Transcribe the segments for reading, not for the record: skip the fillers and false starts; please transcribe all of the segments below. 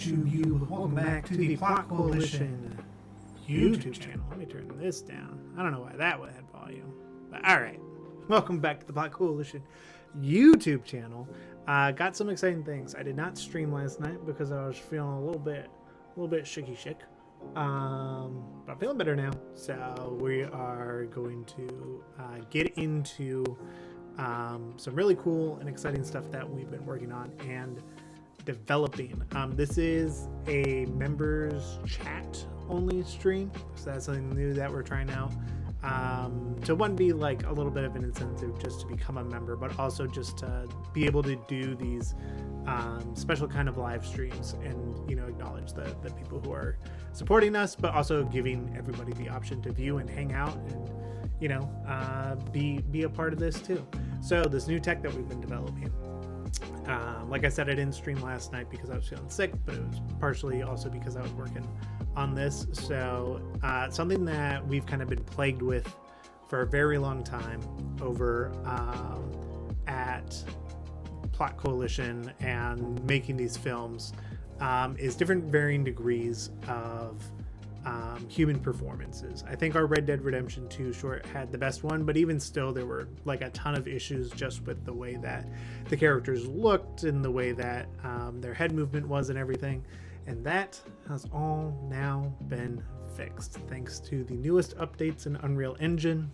You welcome back to the Plot Coalition YouTube channel. Let me turn this down. I don't know why that would have volume, but all right. Welcome back to the Plot Coalition YouTube channel. Got some exciting things. I did not stream last night because I was feeling a little bit shaky. But I'm feeling better now. So we are going to get into some really cool and exciting stuff that we've been working on and developing. This is a members chat only stream, so that's something new that we're trying out. To one, be like a little bit of an incentive just to become a member, but also just to be able to do these special kind of live streams and, you know, acknowledge the people who are supporting us, but also giving everybody the option to view and hang out and, you know, be a part of this too. So this new tech that we've been developing, like I said, I didn't stream last night because I was feeling sick, but it was partially also because I was working on this. So something that we've kind of been plagued with for a very long time over at Plot Coalition and making these films is different varying degrees of human performances. I think our Red Dead Redemption 2 short had the best one, but even still there were like a ton of issues just with the way that the characters looked and the way that their head movement was and everything. And that has all now been fixed thanks to the newest updates in Unreal Engine.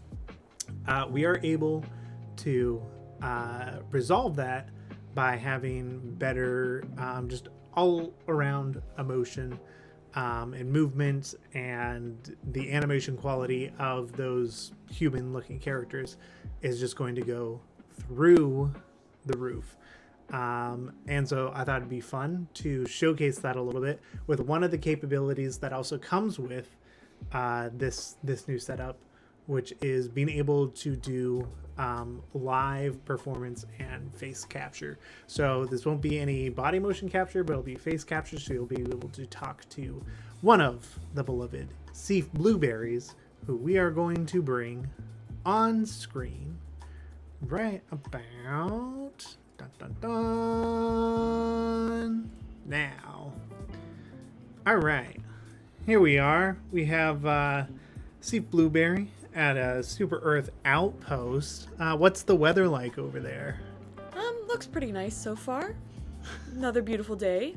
We are able to resolve that by having better just all around emotion and movement, and the animation quality of those human looking characters is just going to go through the roof. And so I thought it'd be fun to showcase that a little bit with one of the capabilities that also comes with this new setup, which is being able to do live performance and face capture. So this won't be any body motion capture, but it'll be face capture, so you'll be able to talk to one of the beloved SEAF blueberries, who we are going to bring on screen right about dun, now. All right, here we are. We have SEAF blueberry at a Super Earth outpost. What's the weather like over there? Looks pretty nice so far. Another beautiful day.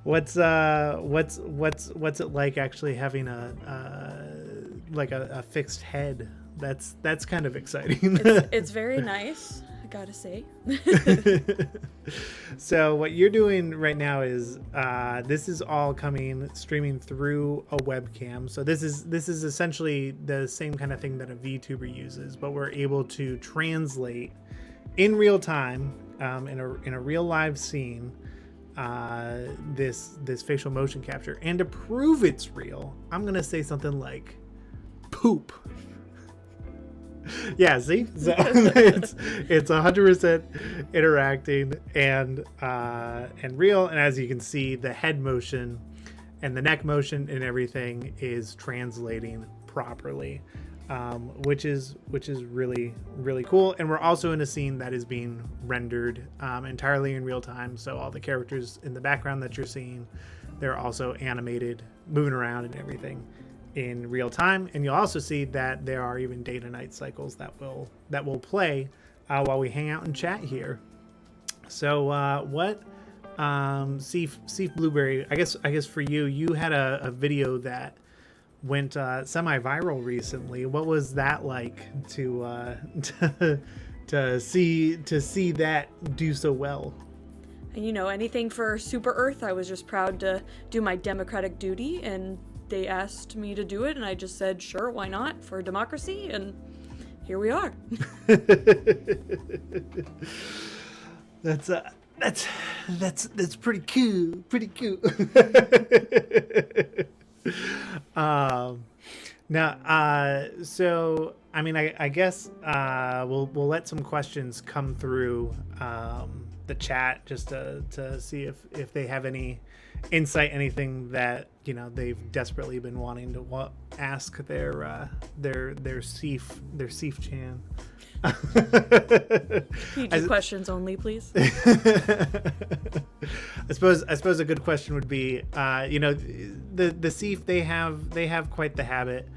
What's it like actually having a fixed head? That's kind of exciting. It's very nice, I gotta say. So what you're doing right now is this is all streaming through a webcam. So this is essentially the same kind of thing that a VTuber uses, but we're able to translate in real time in a real live scene this facial motion capture. And to prove it's real, I'm gonna say something like poop. Yeah, see, so it's 100% interacting and real, and as you can see, the head motion and the neck motion and everything is translating properly, which is really cool. And we're also in a scene that is being rendered entirely in real time, so all the characters in the background that you're seeing, they're also animated, moving around and everything in real time. And you'll also see that there are even day to night cycles that will play while we hang out and chat here. So what SEAF blueberry, I guess for you had a video that went semi-viral recently. What was that like to see that do so well? And you know, anything for Super Earth, I was just proud to do my democratic duty, and they asked me to do it, and I just said, sure, why not, for democracy, and here we are. That's pretty cool. Now, so I mean, I guess we'll let some questions come through the chat just to see if they have any insight, anything that, you know, they've desperately been wanting to ask their SEAF chan. PG questions only, please. I suppose a good question would be, the SEAF, they have quite the habit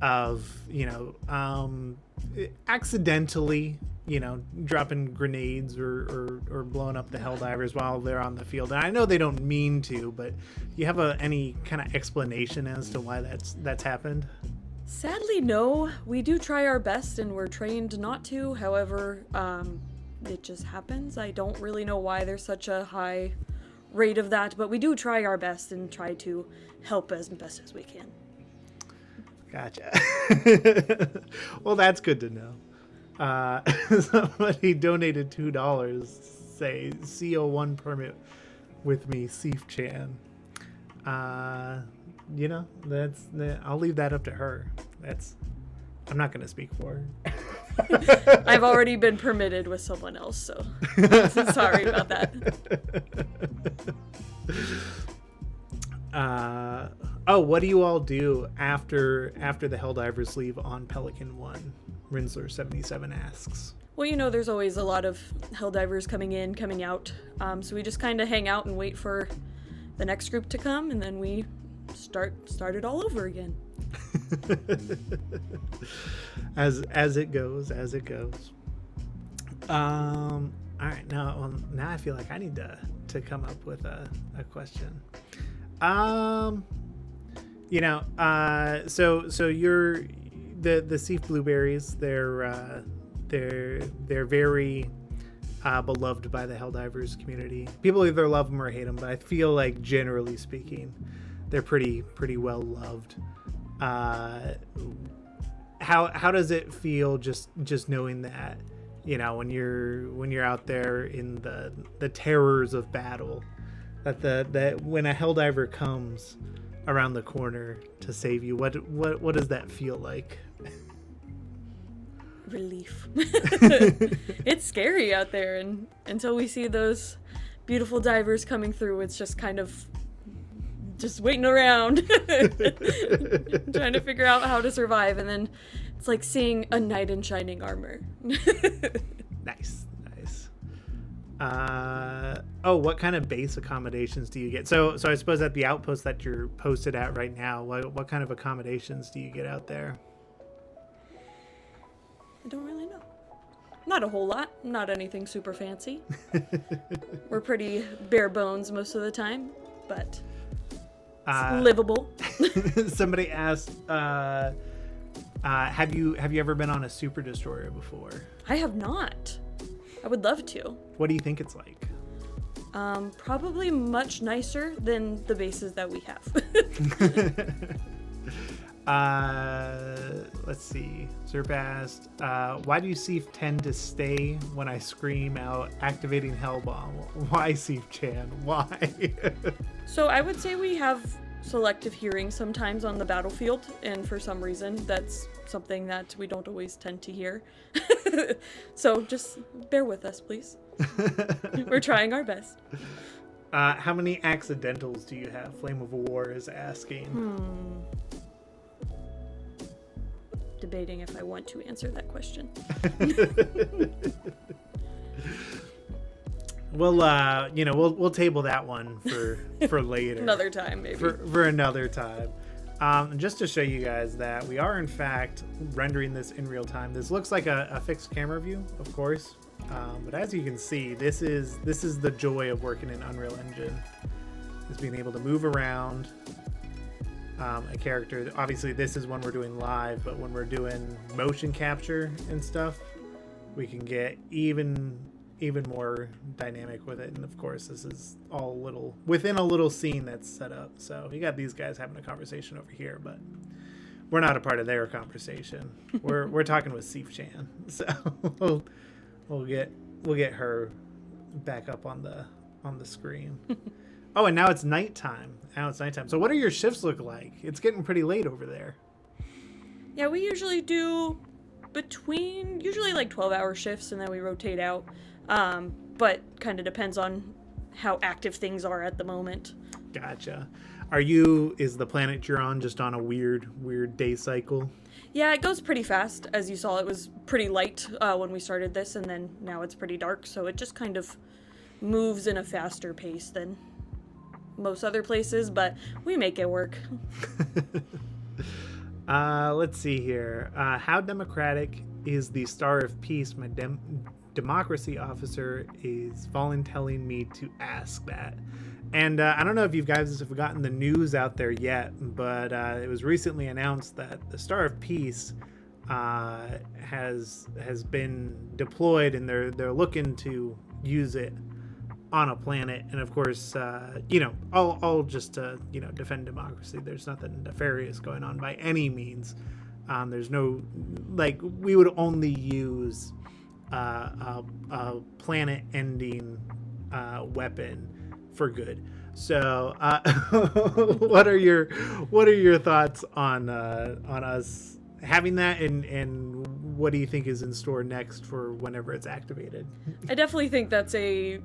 of, accidentally, dropping grenades or blowing up the Helldivers while they're on the field. And I know they don't mean to, but do you have any kind of explanation as to why that's happened? Sadly, no. We do try our best, and we're trained not to. However, it just happens. I don't really know why there's such a high rate of that, but we do try our best and try to help as best as we can. Gotcha. Well, that's good to know. Somebody donated $2, say CO1 permit with me, SEAF Chan. I'll leave that up to her. I'm not going to speak for her. I've already been permitted with someone else, so sorry about that. What do you all do after the Helldivers leave on Pelican 1? Rinsler77 asks. Well, there's always a lot of Helldivers coming in, coming out. So we just kind of hang out and wait for the next group to come, and then we start it all over again. as it goes. All right, now I feel like I need to come up with a question. So you're the SEAF blueberries. They're very beloved by the Helldivers community. People either love them or hate them, but I feel like generally speaking, they're pretty well loved. How does it feel just knowing that, when you're out there in the terrors of battle, that when a Helldiver comes around the corner to save you, what does that feel like? Relief. It's scary out there, and until we see those beautiful divers coming through, it's just kind of just waiting around trying to figure out how to survive, and then it's like seeing a knight in shining armor. Nice. What kind of base accommodations do you get? So I suppose at the outpost that you're posted at right now, what kind of accommodations do you get out there? I don't really know. Not a whole lot. Not anything super fancy. We're pretty bare bones most of the time, but it's livable. Somebody asked, have you ever been on a super destroyer before? I have not. I would love to. What do you think it's like? Probably much nicer than the bases that we have. Let's see. Zerp asked, why do SEAF tend to stay when I scream out activating Hellbomb? Why, SEAF Chan? Why? So I would say we have selective hearing sometimes on the battlefield, and for some reason that's something that we don't always tend to hear. So just bear with us, please. We're trying our best. How many accidentals do you have? Flame of War is asking. Debating if I want to answer that question. We'll table that one for later. Another time, maybe. For another time. Just to show you guys that we are in fact rendering this in real time. This looks like a fixed camera view, of course, but as you can see, this is the joy of working in Unreal Engine, is being able to move around a character. Obviously, this is when we're doing live, but when we're doing motion capture and stuff, we can get even more dynamic with it. And of course, this is all within a little scene that's set up. So you got these guys having a conversation over here, but we're not a part of their conversation. We're talking with SEAF Chan. So we'll get her back up on the screen. Oh, and now it's nighttime. So what do your shifts look like? It's getting pretty late over there. Yeah, we usually do usually like 12-hour shifts, and then we rotate out. But kind of depends on how active things are at the moment. Gotcha. Is the planet you're on just on a weird day cycle? Yeah, it goes pretty fast. As you saw, it was pretty light when we started this, and then now it's pretty dark, so it just kind of moves in a faster pace than most other places, but we make it work. Let's see here. How democratic is the Star of Peace? My democracy officer is volunteering me to ask that. And I don't know if you guys have gotten the news out there yet, but it was recently announced that the Star of Peace has been deployed, and they're looking to use it on a planet. And of course, all just to defend democracy. There's nothing nefarious going on by any means. There's no, like, we would only use a planet-ending weapon for good. So what are your thoughts on us having that, and what do you think is in store next for whenever it's activated? I definitely think that's a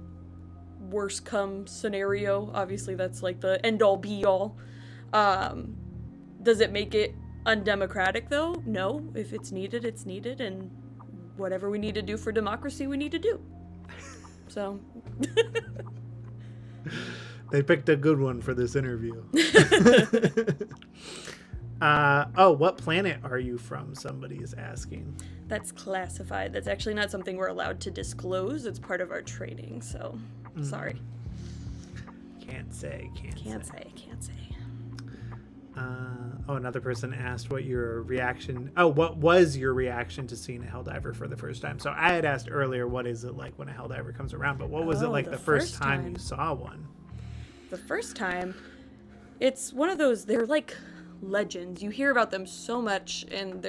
worst come scenario. Obviously that's like the end all be all. Does it make it undemocratic though? No. If it's needed, it's needed, and whatever we need to do for democracy, we need to do. So they picked a good one for this interview. What planet are you from? Somebody is asking. That's classified. That's actually not something we're allowed to disclose. It's part of our training, so sorry. Can't say. Can't say. Another person asked what was your reaction to seeing a Helldiver for the first time? So I had asked earlier, what is it like when a Helldiver comes around? But what was it like the first time you saw one? The first time, it's one of those, they're like legends. You hear about them so much, and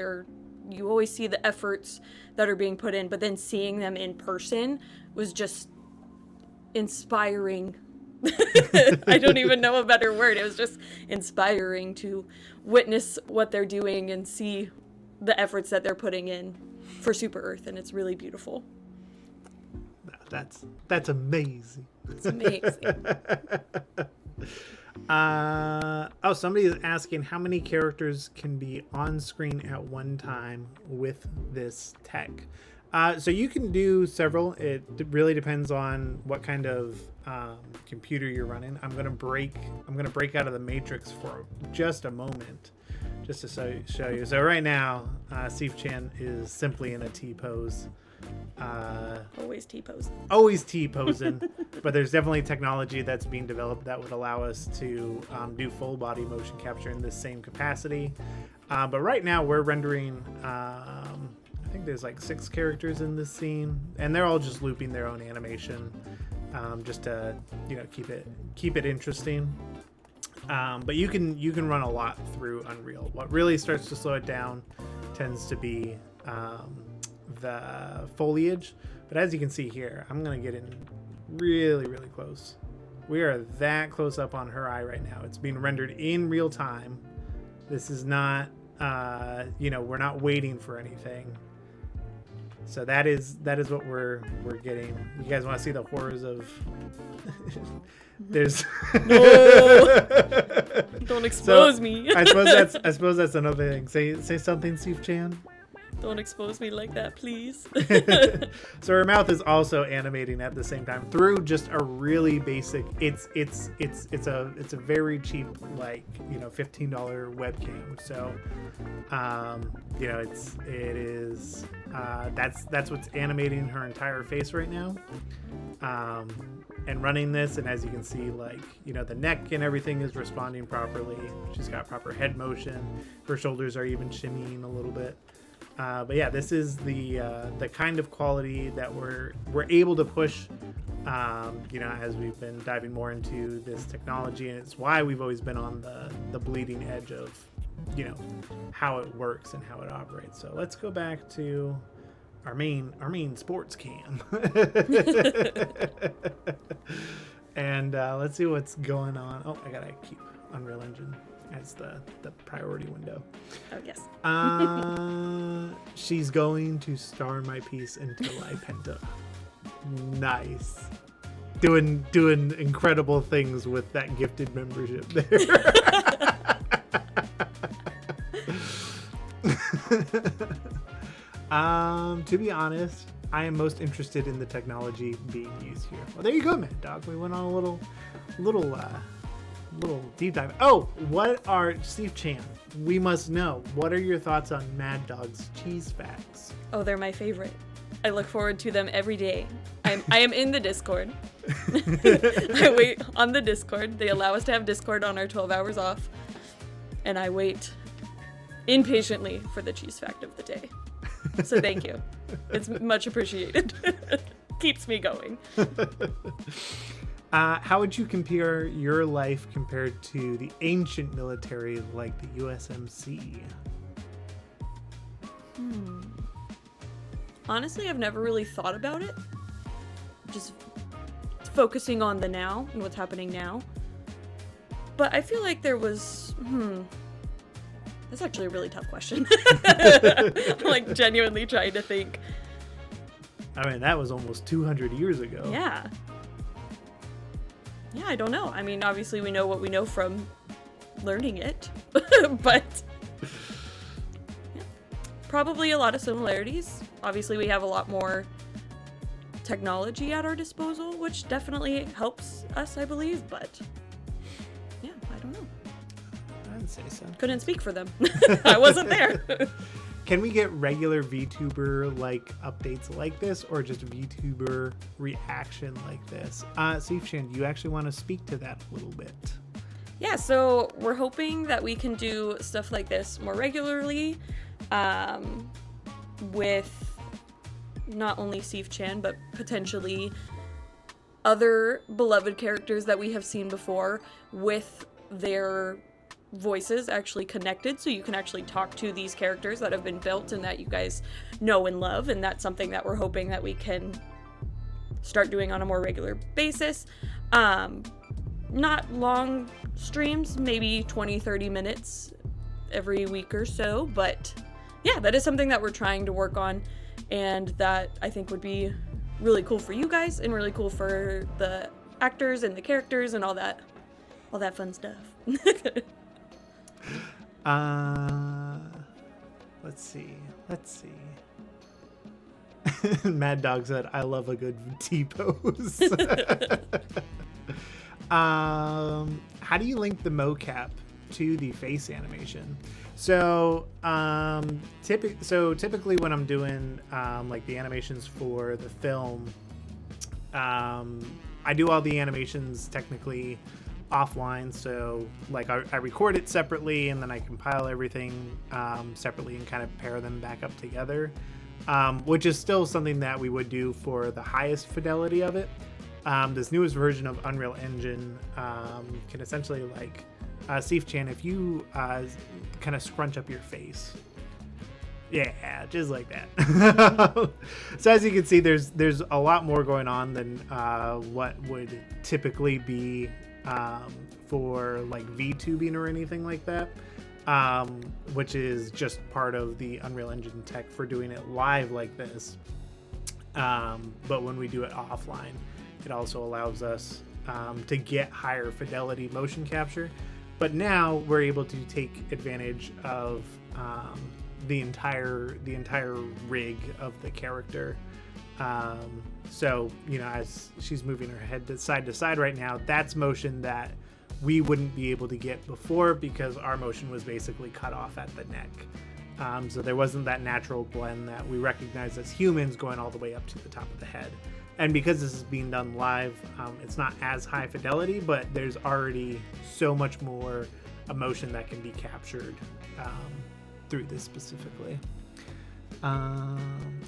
you always see the efforts that are being put in, but then seeing them in person was just inspiring. I don't even know a better word. It was just inspiring to witness what they're doing and see the efforts that they're putting in for Super Earth, and it's really beautiful. That's amazing. It's amazing. Somebody is asking how many characters can be on screen at one time with this tech. So you can do several. It really depends on what kind of computer you're running. I'm gonna break out of the matrix for just a moment, just to show you. So right now, SEAF Chan is simply in a T pose. Always T-posing. But there's definitely technology that's being developed that would allow us to do full body motion capture in this same capacity. But right now we're rendering, I think there's like 6 characters in this scene, and they're all just looping their own animation, just to keep it interesting. But you can run a lot through Unreal. What really starts to slow it down tends to be the foliage. But as you can see here, I'm gonna get in really, really close. We are that close up on her eye right now. It's being rendered in real time. This is not we're not waiting for anything. So that is what we're getting. You guys want to see the horrors of there's No. Don't expose me. I suppose that's another thing. Say something, SEAF Chan. Don't expose me like that, please. So her mouth is also animating at the same time through just a really basic. It's a very cheap, like, $15 webcam. So that's what's animating her entire face right now. And running this, and as you can see, like, the neck and everything is responding properly. She's got proper head motion. Her shoulders are even shimmying a little bit. But yeah, this is the kind of quality that we're able to push, as we've been diving more into this technology, and it's why we've always been on the bleeding edge of, how it works and how it operates. So let's go back to our main sports cam, and let's see what's going on. Oh, I gotta keep Unreal Engine as the priority window. Oh, yes. She's going to star in my piece until I penta. Nice. Doing incredible things with that gifted membership there. To be honest, I am most interested in the technology being used here. Well, there you go, Mad Dog. We went on a little deep dive. Oh, what are Steve Chan? We must know. What are your thoughts on Mad Dog's cheese facts? Oh, they're my favorite. I look forward to them every day. I am in the Discord. I wait on the Discord. They allow us to have Discord on our 12 hours off. And I wait impatiently for the cheese fact of the day. So thank you. It's much appreciated. Keeps me going. How would you compare your life compared to the ancient military like the USMC? Honestly, I've never really thought about it. Just focusing on the now and what's happening now. But I feel like there was... That's actually a really tough question. I'm like genuinely trying to think. I mean, that was almost 200 years ago. Yeah. Yeah, I don't know. I mean, obviously we know what we know from learning it. But yeah, probably a lot of similarities. Obviously we have a lot more technology at our disposal, which definitely helps us, I believe. But yeah, I don't know. I'd say so. Couldn't speak for them. I wasn't there. Can we get regular VTuber like updates like this, or just VTuber reaction like this? Steve Chan, do you actually want to speak to that a little bit? Yeah, so we're hoping that we can do stuff like this more regularly, with not only Steve Chan, but potentially other beloved characters that we have seen before with their voices actually connected, so you can actually talk to these characters that have been built and that you guys know and love. And that's something that we're hoping that we can start doing on a more regular basis. Not long streams, maybe 20-30 minutes every week or so, but yeah, that is something that we're trying to work on, and that I think would be really cool for you guys and really cool for the actors and the characters and all that fun stuff. Let's see. Mad Dog said, I love a good T-pose. How do you link the mocap to the face animation? So, typically when I'm doing, like the animations for the film, I do all the animations technically offline, so like I record it separately and then I compile everything separately and kind of pair them back up together, which is still something that we would do for the highest fidelity of it. This newest version of Unreal Engine can essentially, like, Steve Chan, if you kind of scrunch up your face, yeah, just like that. So as you can see, there's a lot more going on than what would typically be for like VTubing or anything like that, which is just part of the Unreal Engine tech for doing it live like this. But when we do it offline, it also allows us to get higher fidelity motion capture. But now we're able to take advantage of the entire rig of the character. So, you know, as she's moving her head to side right now, that's motion that we wouldn't be able to get before because our motion was basically cut off at the neck. So there wasn't that natural blend that we recognize as humans going all the way up to the top of the head. And because this is being done live, it's not as high fidelity, but there's already so much more emotion that can be captured through this specifically.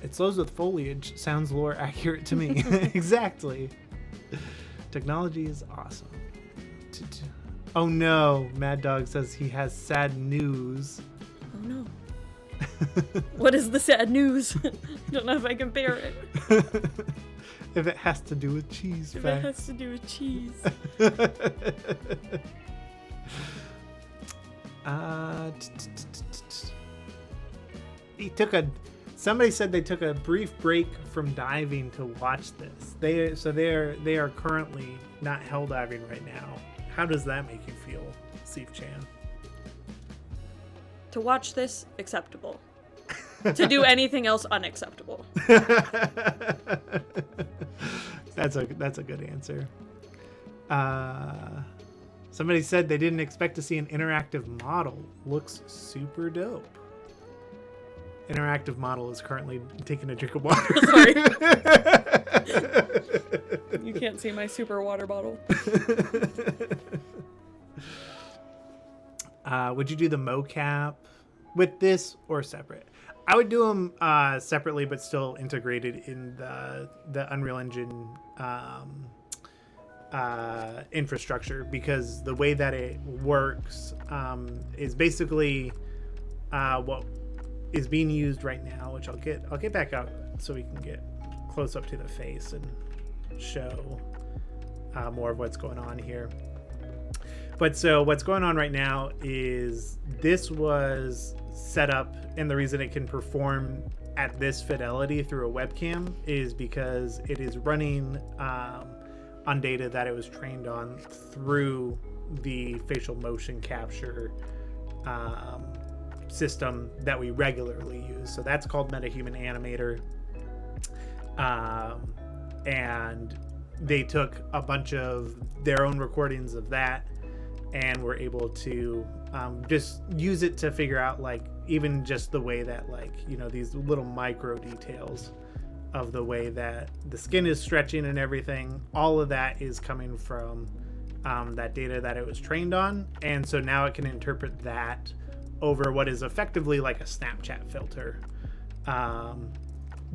It slows with foliage. Sounds lore accurate to me. Exactly. Technology is awesome. Oh no, Mad Dog says he has sad news. Oh no. What is the sad news? I don't know if I can bear it. If it has to do with cheese facts. If it has to do with cheese. Somebody said they took a brief break from diving to watch this. They are currently not hell diving right now. How does that make you feel, Steve Chan? To watch this, acceptable. To do anything else unacceptable. That's a good answer. Somebody said they didn't expect to see an interactive model. Looks super dope. Interactive model is currently taking a drink of water. Sorry. You can't see my super water bottle. Would you do the mocap with this or separate? I would do them separately, but still integrated in the Unreal Engine infrastructure, because the way that it works is basically what is being used right now, which I'll get back out so we can get close up to the face and show more of what's going on here. But so what's going on right now is this was set up, and the reason it can perform at this fidelity through a webcam is because it is running on data that it was trained on through the facial motion capture system that we regularly use. So that's called MetaHuman Animator. And they took a bunch of their own recordings of that and were able to just use it to figure out, like, even just the way that, like, you know, these little micro details of the way that the skin is stretching and everything, all of that is coming from that data that it was trained on. And so now it can interpret that over what is effectively like a Snapchat filter,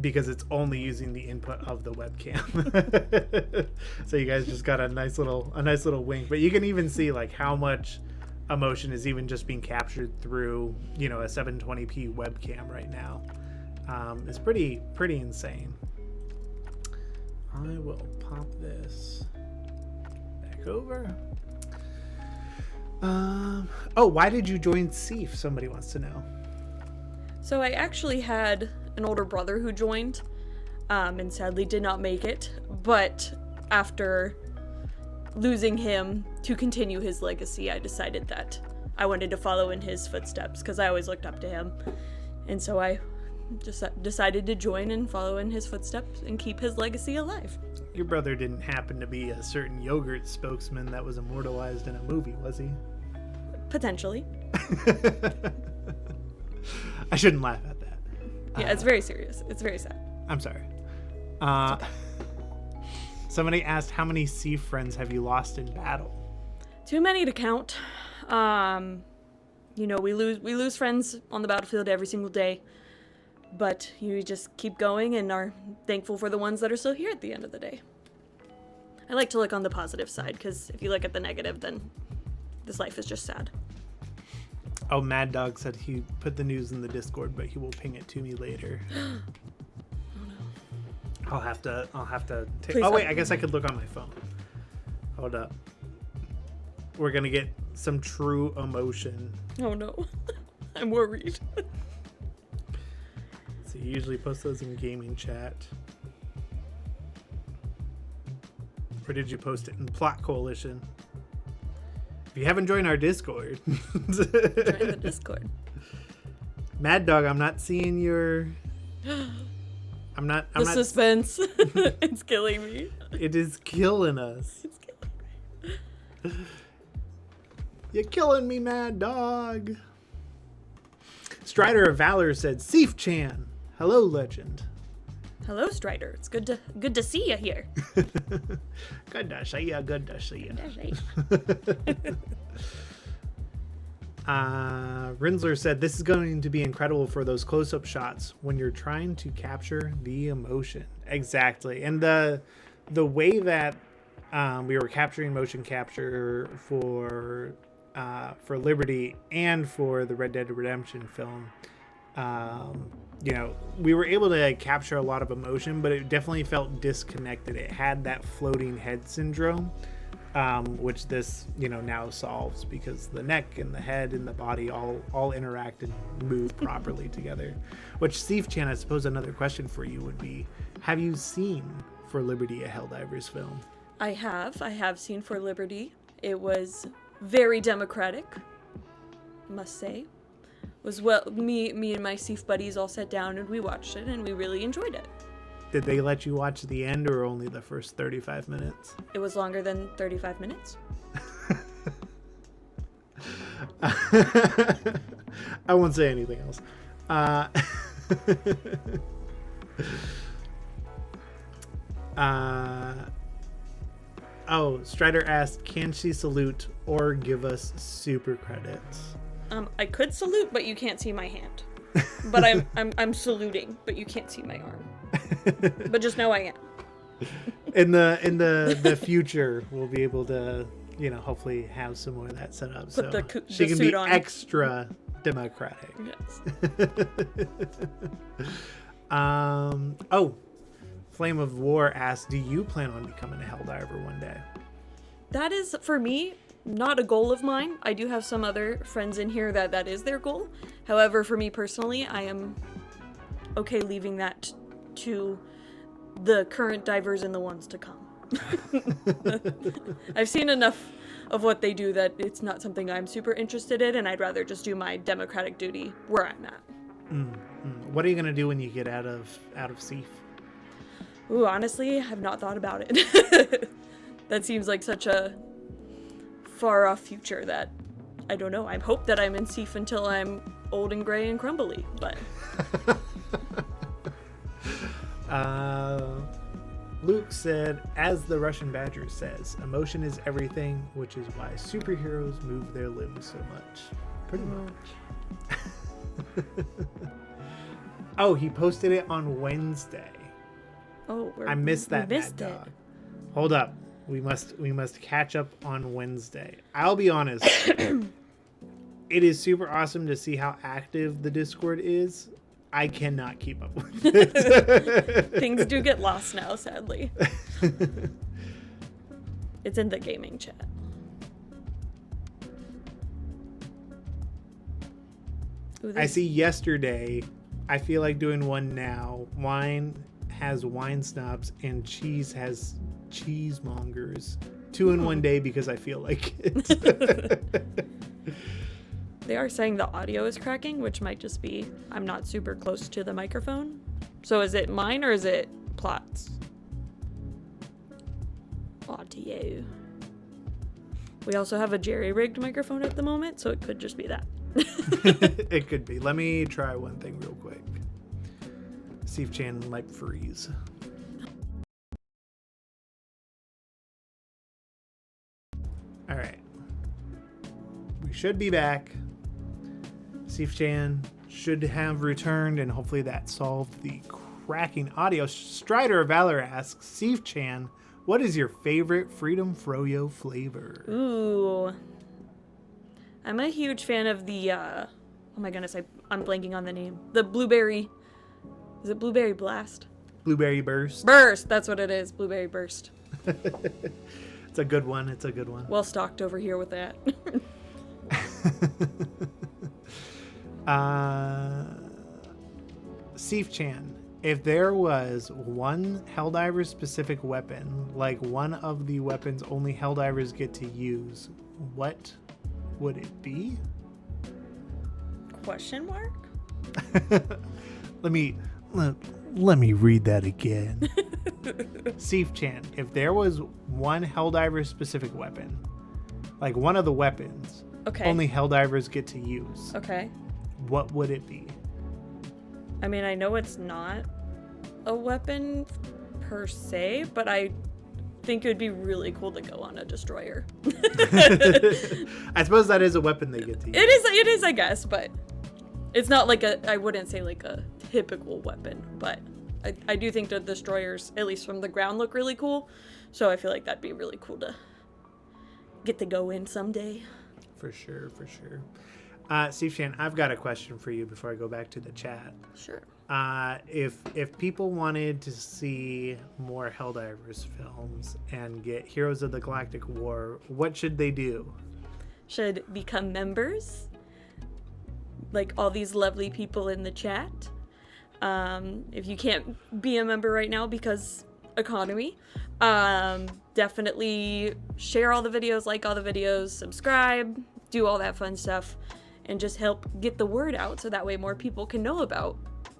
because it's only using the input of the webcam. So you guys just got a nice little wink, but you can even see like how much emotion is even just being captured through, you know, a 720p webcam right now. It's pretty insane. I will pop this back over. Oh, why did you join SEAF? Somebody wants to know. So I actually had an older brother who joined, and sadly did not make it. But after losing him to continue his legacy, I decided that I wanted to follow in his footsteps because I always looked up to him. And so I just decided to join and follow in his footsteps and keep his legacy alive. Your brother didn't happen to be a certain yogurt spokesman that was immortalized in a movie, was he? Potentially. I shouldn't laugh at that. Yeah, it's very serious. It's very sad. I'm sorry. Somebody asked, how many SEAF friends have you lost in battle? Too many to count. You know, we lose friends on the battlefield every single day, but you just keep going and are thankful for the ones that are still here at the end of the day. I like to look on the positive side, because if you look at the negative, then this life is just sad. Oh, Mad Dog said he put the news in the Discord, but he will ping it to me later. Oh no. I'll have to take. Please Oh wait, don't. I guess I could look on my phone. Hold up. We're gonna get some true emotion. Oh no. I'm worried. So you usually post those in gaming chat. Or did you post it in Plot Coalition? If you haven't joined our Discord. Join the Discord. Mad Dog, I'm not seeing your... I'm not suspense. It's killing me. It is killing us. It's killing me. You're killing me, Mad Dog. Strider of Valor said, SEAF Chan. Hello, legend. Hello, Strider. It's good to see you here. Good to see ya. Good to see ya. Rinsler said, this is going to be incredible for those close-up shots when you're trying to capture the emotion. Exactly. And the way that we were capturing motion capture for Liberty and for the Red Dead Redemption film, you know, we were able to capture a lot of emotion, but it definitely felt disconnected. It had that floating head syndrome, which this, you know, now solves, because the neck and the head and the body all interact and move properly together. Which, Steve Chan, I suppose another question for you would be, have you seen For Liberty, a Helldivers film? I have seen For Liberty. It was very democratic, must say. was well. Me and my SEAF buddies all sat down and we watched it, and we really enjoyed it. Did they let you watch the end or only the first 35 minutes? It was longer than 35 minutes. I won't say anything else. Strider asked, can she salute or give us super credits? I could salute, but you can't see my hand. But I'm saluting, but you can't see my arm. But just know I am. In the future, we'll be able to, hopefully have some more of that set up. Put so the she can suit be on. extra democratic. Yes. Flame of War asked, do you plan on becoming a Helldiver one day? That is, for me, not a goal of mine. I do have some other friends in here that is their goal. However, for me personally, I am okay leaving that to the current divers and the ones to come. I've seen enough of what they do that it's not something I'm super interested in, and I'd rather just do my democratic duty where I'm at. What are you gonna do when you get out of SEAF? Ooh, honestly, I've not thought about it. That seems like such a far off future that I don't know. I hope that I'm in SEAF until I'm old and gray and crumbly, but Luke said, as the Russian Badger says, emotion is everything, which is why superheroes move their limbs so much. Pretty much. Oh, he posted it on Wednesday. oh, I missed that. We missed Mad it. Dog. Hold up. We must catch up on Wednesday. I'll be honest. It is super awesome to see how active the Discord is. I cannot keep up with it. Things do get lost now, sadly. It's in the gaming chat. Ooh, I see yesterday. I feel like doing one now. Wine has wine snobs and cheese has cheesemongers. 2 in one day because I feel like it. They are saying the audio is cracking, which might just be I'm not super close to the microphone. So is it mine or is it Plot's audio? We also have a jerry-rigged microphone at the moment, so it could just be that. It could be. Let me try one thing real quick. See if Chan might freeze. All right. We should be back. Seif Chan should have returned, and hopefully that solved the cracking audio. Strider of Valor asks, Seif Chan, what is your favorite Freedom Froyo flavor? Ooh. I'm a huge fan of the, oh my goodness, I'm blanking on the name. The blueberry, is it Blueberry Blast? Blueberry Burst. Burst, that's what it is, Blueberry Burst. It's a good one. It's a good one. Well stocked over here with that. Seif Chan, if there was one Helldiver specific weapon, like one of the weapons only Helldivers get to use, what would it be? Question mark? Let me read that again. Seif Chan, if there was one Helldiver specific weapon, like one of the weapons Okay. only Helldivers get to use, Okay. what would it be? I mean, I know it's not a weapon per se, but I think it would be really cool to go on a destroyer. I suppose that is a weapon they get to use. It is, I guess, but it's not like I wouldn't say like a typical weapon, but I do think the destroyers, at least from the ground, look really cool. So I feel like that'd be really cool to get to go in someday. For sure, for sure. Seif Chan, I've got a question for you before I go back to the chat. Sure. If people wanted to see more Helldivers films and get Heroes of the Galactic War, what should they do? Should become members, like all these lovely people in the chat. If you can't be a member right now because economy, definitely share all the videos, like all the videos, subscribe, do all that fun stuff, and just help get the word out so that way more people can know about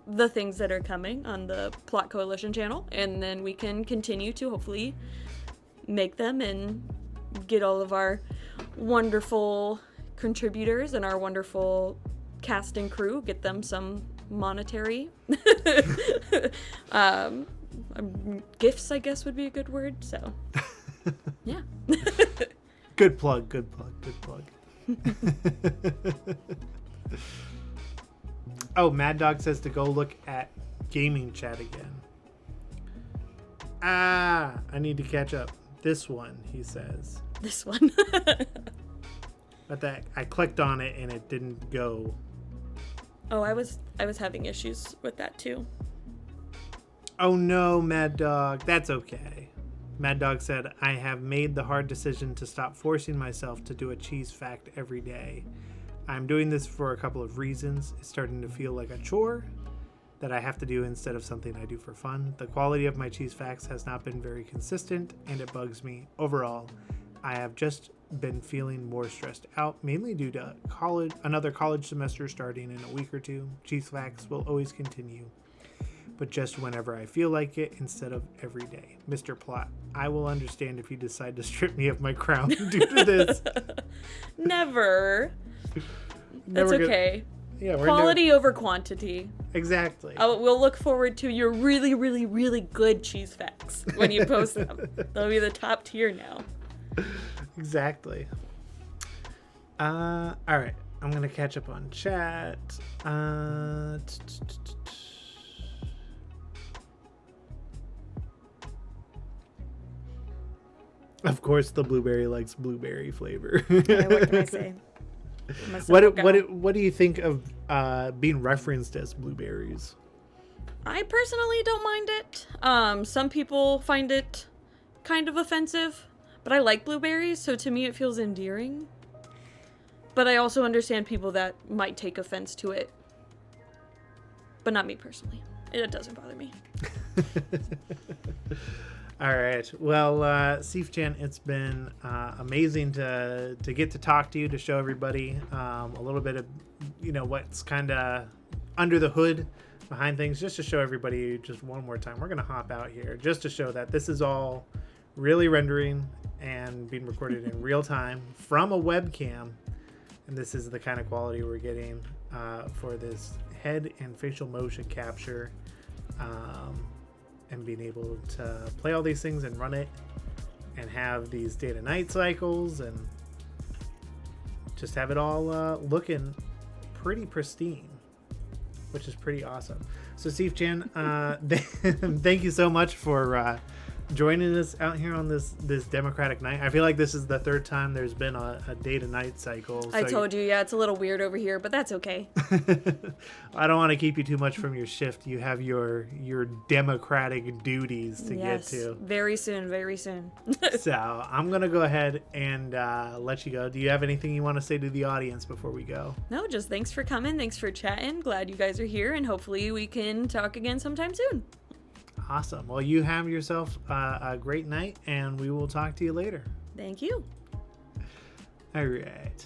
the things that are coming on the Plot Coalition channel, and then we can continue to hopefully make them and get all of our wonderful contributors and our wonderful cast and crew, get them some monetary gifts, I guess would be a good word. So yeah. Good plug. Oh, Mad Dog says to go look at gaming chat again. I need to catch up. This one, he says. This one. But that I clicked on it and it didn't go. Oh, I was having issues with that too. Oh no, Mad Dog. That's okay. Mad Dog said, I have made the hard decision to stop forcing myself to do a cheese fact every day. I'm doing this for a couple of reasons. It's starting to feel like a chore that I have to do instead of something I do for fun. The quality of my cheese facts has not been very consistent, and it bugs me. Overall, I have just been feeling more stressed out, mainly due to another college semester starting in a week or two. Cheese facts will always continue, but just whenever I feel like it instead of every day. Mr. Plot, I will understand if you decide to strip me of my crown due to this. Never. That's okay. Yeah, quality over quantity. Exactly. We'll look forward to your really, really, really good cheese facts when you post them. They'll be the top tier now. Exactly. All right. I'm going to catch up on chat. Of course, the blueberry likes blueberry flavor. Yeah, what can I say? What do you think of being referenced as blueberries? I personally don't mind it. Some people find it kind of offensive, but I like blueberries, so to me it feels endearing. But I also understand people that might take offense to it. But not me personally. It doesn't bother me. All right. Well, SEAF-chan, it's been amazing to get to talk to you, to show everybody a little bit of, what's kind of under the hood behind things, just to show everybody just one more time. We're going to hop out here just to show that this is all really rendering and being recorded in real time from a webcam. And this is the kind of quality we're getting for this head and facial motion capture. And being able to play all these things and run it and have these day to night cycles and just have it all looking pretty pristine, which is pretty awesome. So SEAF-chan, thank you so much for joining us out here on this Democratic night. I feel like this is the third time there's been a day to night cycle. I told you, yeah, it's a little weird over here, but that's okay. I don't want to keep you too much from your shift. You have your democratic duties to get to. Very soon. So I'm going to go ahead and let you go. Do you have anything you want to say to the audience before we go? No, just thanks for coming. Thanks for chatting. Glad you guys are here, and hopefully we can talk again sometime soon. Awesome. Well, you have yourself a great night, and we will talk to you later. Thank you. All right.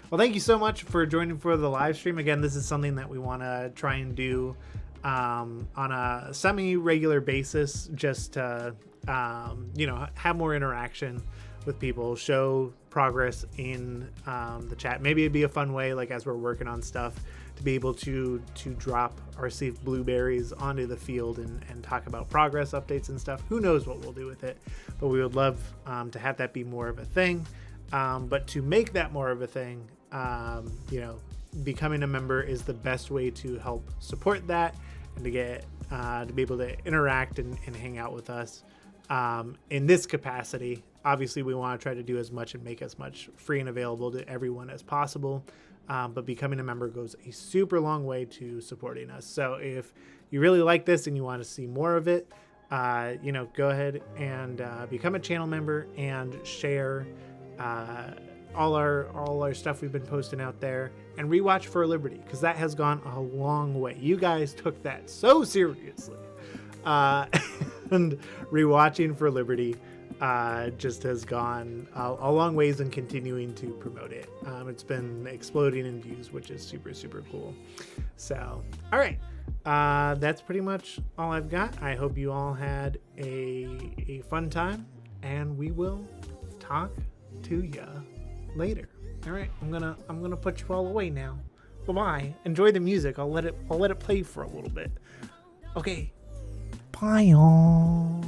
Well, thank you so much for joining for the live stream. Again, this is something that we want to try and do on a semi-regular basis, just to have more interaction with people, show progress in the chat. Maybe it'd be a fun way, like as we're working on stuff, to be able to drop our SEAF blueberries onto the field and talk about progress updates and stuff. Who knows what we'll do with it, but we would love to have that be more of a thing. But to make that more of a thing, becoming a member is the best way to help support that and to get to be able to interact and hang out with us in this capacity. Obviously, we want to try to do as much and make as much free and available to everyone as possible. But becoming a member goes a super long way to supporting us. So if you really like this and you want to see more of it, go ahead and become a channel member and share all our stuff we've been posting out there, and rewatch For Liberty, because that has gone a long way. You guys took that so seriously. And rewatching For Liberty just has gone a long ways in continuing to promote it. It's been exploding in views, which is super, super cool. So, all right. That's pretty much all I've got. I hope you all had a fun time, and we will talk to ya later. All right, I'm gonna put you all away now. Bye-bye. Enjoy the music. I'll let it play for a little bit. Okay. Bye, y'all.